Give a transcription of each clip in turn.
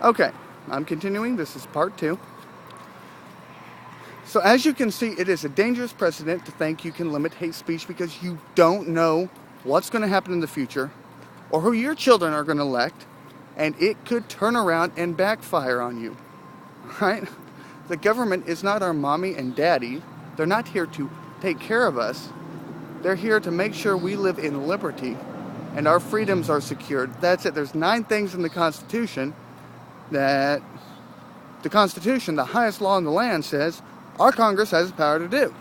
Okay, I'm continuing. This is part 2. So as you can see, it is a dangerous precedent to think you can limit hate speech because you don't know what's going to happen in the future or who your children are going to elect, and it could turn around and backfire on you, right? The government is not our mommy and daddy. They're not here to take care of us. They're here to make sure we live in liberty and our freedoms are secured. That's it. There's 9 things in the Constitution that the Constitution, the highest law in the land, says our Congress has the power to do,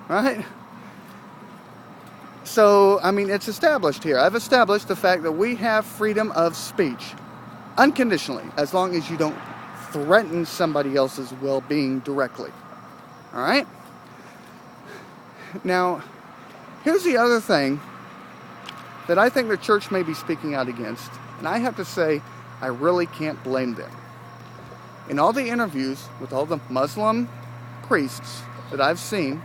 right? So, I mean, it's established here. I've established the fact that we have freedom of speech unconditionally, as long as you don't threaten somebody else's well-being directly, all right? Now, here's the other thing that I think the church may be speaking out against, and I have to say, I really can't blame them. In all the interviews with all the Muslim priests that I've seen,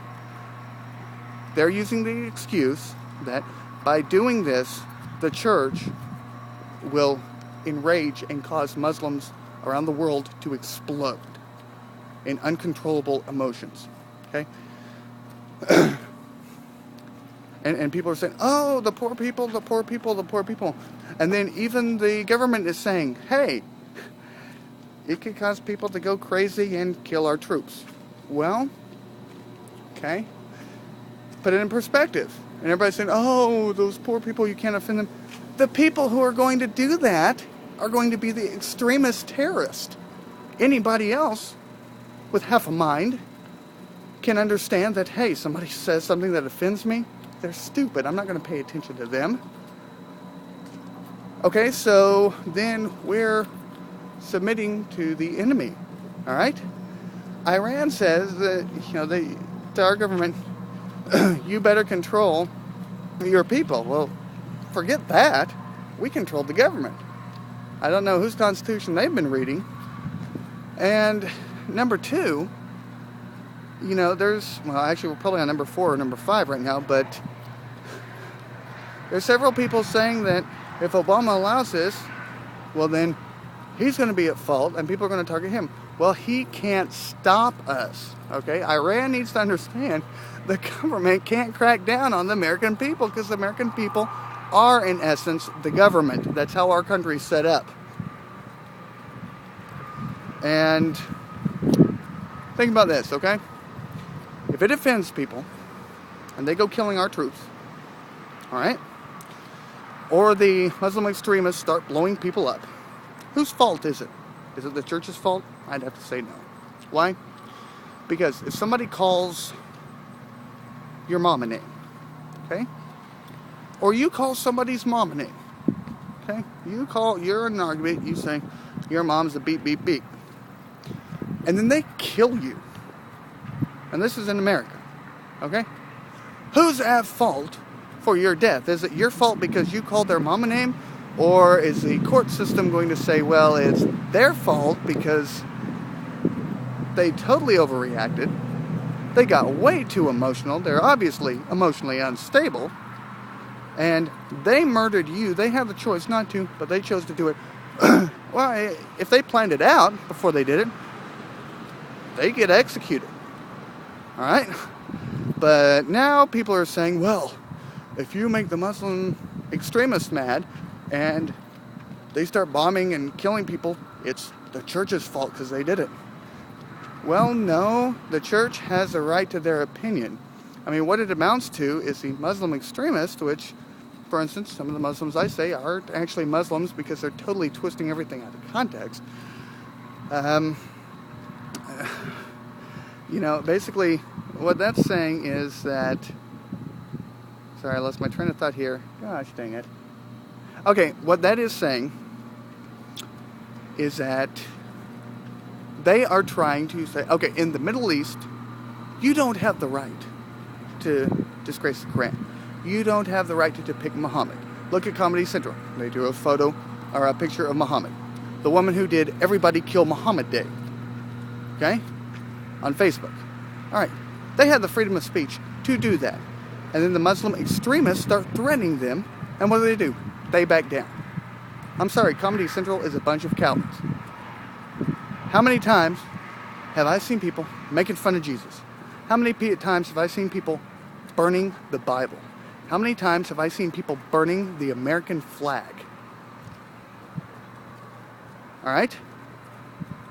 they're using the excuse that by doing this, the church will enrage and cause Muslims around the world to explode in uncontrollable emotions. Okay? And people are saying, oh, the poor people, the poor people, the poor people. And then even the government is saying, hey, it could cause people to go crazy and kill our troops. Well, okay, put it in perspective. And everybody's saying, oh, those poor people, you can't offend them. The people who are going to do that are going to be the extremist terrorist. Anybody else with half a mind can understand that, hey, somebody says something that offends me. They're stupid. I'm not going to pay attention to them. Okay, so then we're submitting to the enemy. All right? Iran says that, to our government, you better control your people. Well, forget that. We control the government. I don't know whose constitution they've been reading. And number 2, actually we're probably on number 4 or number 5 right now, but there's several people saying that if Obama allows this, well then he's going to be at fault and people are going to target him. Well, he can't stop us, okay? Iran needs to understand the government can't crack down on the American people because the American people are, in essence, the government. That's how our country's set up. And think about this, okay? If it offends people and they go killing our troops, all right, or the Muslim extremists start blowing people up, whose fault is it? Is it the church's fault? I'd have to say no. Why? Because if somebody calls your mom a name, okay, or you call somebody's mom a name, okay, you're in an argument, you say your mom's a beep, beep, beep, and then they kill you. And this is in America, okay? Who's at fault for your death? Is it your fault because you called their mom a name? Or is the court system going to say, well, it's their fault because they totally overreacted. They got way too emotional. They're obviously emotionally unstable. And they murdered you. They had the choice not to, but they chose to do it. Well, if they planned it out before they did it, they get executed. All right? But now people are saying, well, if you make the Muslim extremists mad and they start bombing and killing people, it's the church's fault because they did it. Well, no, the church has a right to their opinion. I mean, what it amounts to is the Muslim extremists, which, for instance, some of the Muslims I say aren't actually Muslims because they're totally twisting everything out of context. Basically, what that's saying is that... Sorry, I lost my train of thought here. Gosh dang it. Okay, what that is saying is that they are trying to say, okay, in the Middle East, you don't have the right to disgrace the Koran. You don't have the right to depict Muhammad. Look at Comedy Central. They do a photo or a picture of Muhammad. The woman who did Everybody Kill Muhammad Day. Okay? On Facebook. All right. They had the freedom of speech to do that. And then the Muslim extremists start threatening them. And what do? They back down. I'm sorry, Comedy Central is a bunch of cowards. How many times have I seen people making fun of Jesus? How many times have I seen people burning the Bible? How many times have I seen people burning the American flag? All right?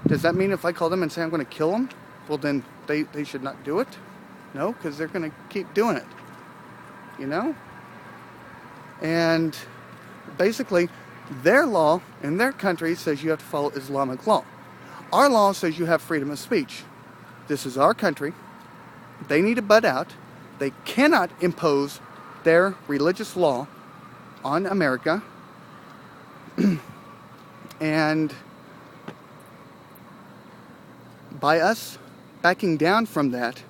Does that mean if I call them and say I'm going to kill them, well then they should not do it? No, because they're going to keep doing it. You know? And basically, their law in their country says you have to follow Islamic law. Our law says you have freedom of speech. This is our country. They need to butt out. They cannot impose their religious law on America. And by us backing down from that,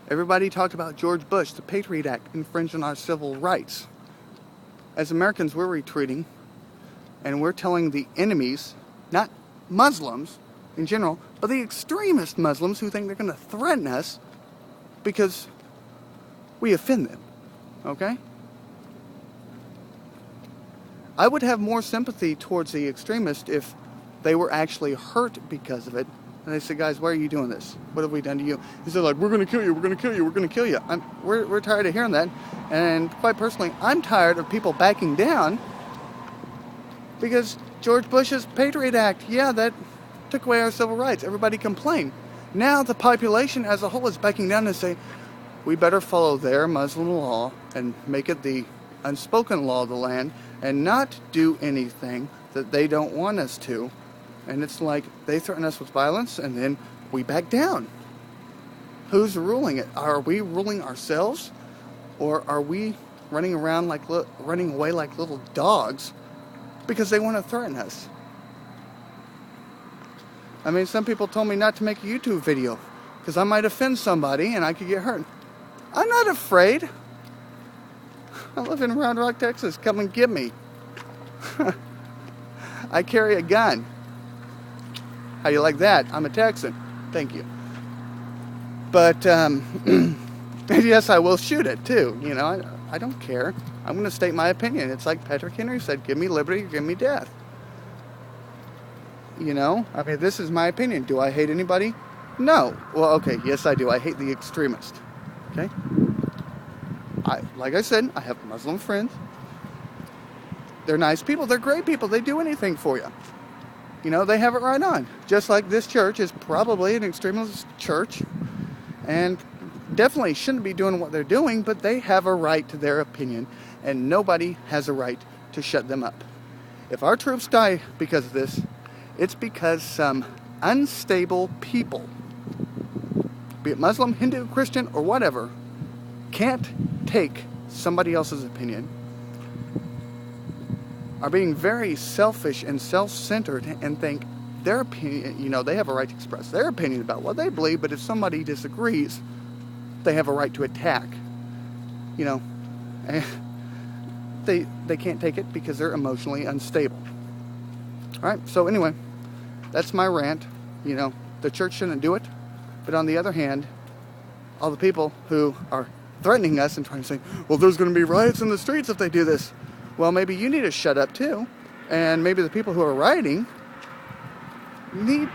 everybody talked about George Bush, the Patriot Act, infringed on our civil rights. As Americans, we're retreating, and we're telling the enemies, not Muslims in general, but the extremist Muslims who think they're going to threaten us because we offend them. Okay? I would have more sympathy towards the extremists if they were actually hurt because of it. And they said, guys, why are you doing this? What have we done to you? They said, like, we're going to kill you, we're going to kill you, we're going to kill you. We're tired of hearing that. And quite personally, I'm tired of people backing down because George Bush's Patriot Act, yeah, that took away our civil rights. Everybody complained. Now the population as a whole is backing down and saying, we better follow their Muslim law and make it the unspoken law of the land and not do anything that they don't want us to. And it's like they threaten us with violence and then we back down. Who's ruling it? Are we ruling ourselves? Or are we running around running away like little dogs because they want to threaten us? I mean, some people told me not to make a YouTube video because I might offend somebody and I could get hurt. I'm not afraid. I live in Round Rock, Texas. Come and get me. I carry a gun. How do you like that? I'm a Texan. Thank you. But, yes, I will shoot it, too. You know, I don't care. I'm going to state my opinion. It's like Patrick Henry said, give me liberty or give me death. You know? I mean, this is my opinion. Do I hate anybody? No. Well, okay, yes, I do. I hate the extremist. Okay? Like I said, I have Muslim friends. They're nice people. They're great people. They do anything for you. You know, they have it right on. Just like this church is probably an extremist church and definitely shouldn't be doing what they're doing, but they have a right to their opinion and nobody has a right to shut them up. If our troops die because of this, it's because some unstable people, be it Muslim, Hindu, Christian, or whatever, can't take somebody else's opinion, are being very selfish and self-centered and think their opinion, you know, they have a right to express their opinion about what they believe, but if somebody disagrees, they have a right to attack. You know, and they can't take it because they're emotionally unstable. All right, so anyway, that's my rant. You know, the church shouldn't do it, but on the other hand, all the people who are threatening us and trying to say, well, there's going to be riots in the streets if they do this. Well, maybe you need to shut up too. And maybe the people who are rioting need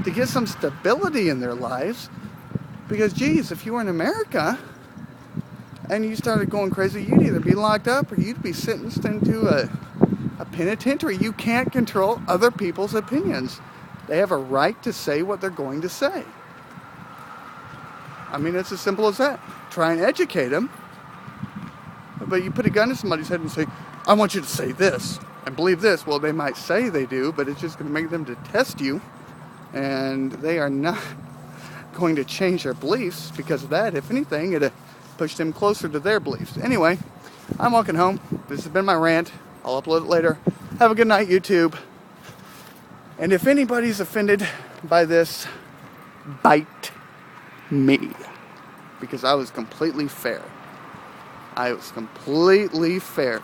to get some stability in their lives. Because, geez, if you were in America and you started going crazy, you'd either be locked up or you'd be sentenced into a penitentiary. You can't control other people's opinions. They have a right to say what they're going to say. I mean, it's as simple as that. Try and educate them. But you put a gun in somebody's head and say, I want you to say this and believe this. Well, they might say they do, but it's just going to make them detest you. And they are not going to change their beliefs because of that. If anything, it'll push them closer to their beliefs. Anyway, I'm walking home. This has been my rant. I'll upload it later. Have a good night, YouTube. And if anybody's offended by this, bite me. Because I was completely fair. I was completely fair.